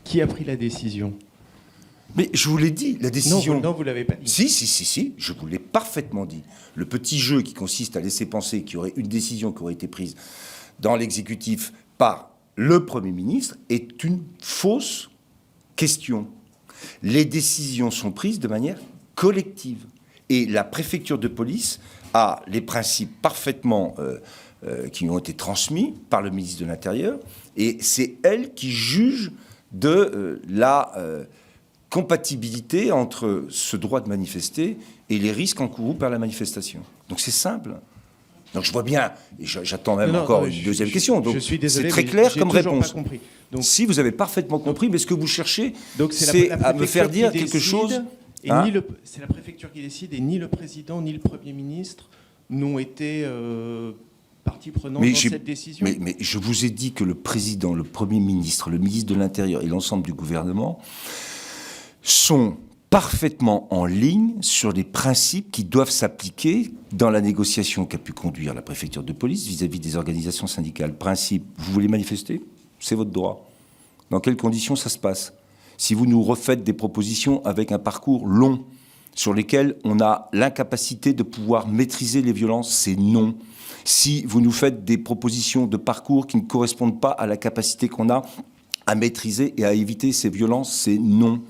Qui a pris la décision? Mais je vous l'ai dit, la décision... Non, vous l'avez pas dit. Si, je vous l'ai parfaitement dit. Le petit jeu qui consiste à laisser penser qu'il y aurait une décision qui aurait été prise dans l'exécutif par le Premier ministre est une fausse question. Les décisions sont prises de manière collective. Et la préfecture de police a les principes parfaitement qui lui ont été transmis par le ministre de l'Intérieur, et c'est elle qui juge de la compatibilité entre ce droit de manifester et les risques encourus par la manifestation. Donc c'est simple. Donc je vois bien, et j'attends même encore une deuxième question. Donc c'est très clair comme réponse. Donc, si vous avez parfaitement compris, mais ce que vous cherchez, c'est à me faire dire quelque chose... C'est la préfecture qui décide, et ni le président ni le Premier ministre n'ont été partie prenante dans cette décision. Mais je vous ai dit que le président, le Premier ministre, le ministre de l'Intérieur et l'ensemble du gouvernement sont parfaitement en ligne sur les principes qui doivent s'appliquer dans la négociation qu'a pu conduire la préfecture de police vis-à-vis des organisations syndicales. Principe, vous voulez manifester? C'est votre droit. Dans quelles conditions ça se passe? Si vous nous refaites des propositions avec un parcours long, sur lesquels on a l'incapacité de pouvoir maîtriser les violences, c'est non. Si vous nous faites des propositions de parcours qui ne correspondent pas à la capacité qu'on a à maîtriser et à éviter ces violences, c'est non.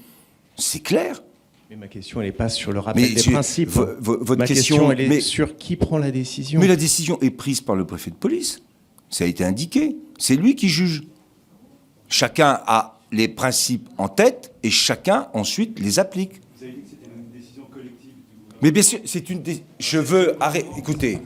C'est clair. Mais ma question, elle n'est pas sur le rappel des principes. Votre question, elle est sur qui prend la décision. Mais la décision est prise par le préfet de police. Ça a été indiqué. C'est lui qui juge. Chacun a les principes en tête et chacun ensuite les applique. Vous avez dit que c'était une décision collective du gouvernement. Mais bien sûr, c'est une... Je veux... Écoutez,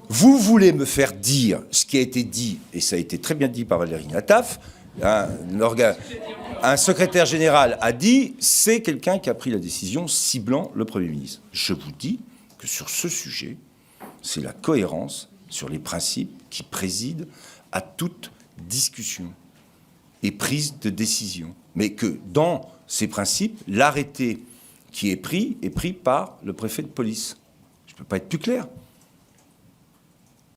vous voulez me faire dire ce qui a été dit, et ça a été très bien dit par Valérie Nataf, un secrétaire général a dit, c'est quelqu'un qui a pris la décision ciblant le Premier ministre. Je vous dis que sur ce sujet, c'est la cohérence sur les principes qui président à toute discussion et prise de décision. Mais que dans ces principes, l'arrêté qui est pris par le préfet de police. Je ne peux pas être plus clair.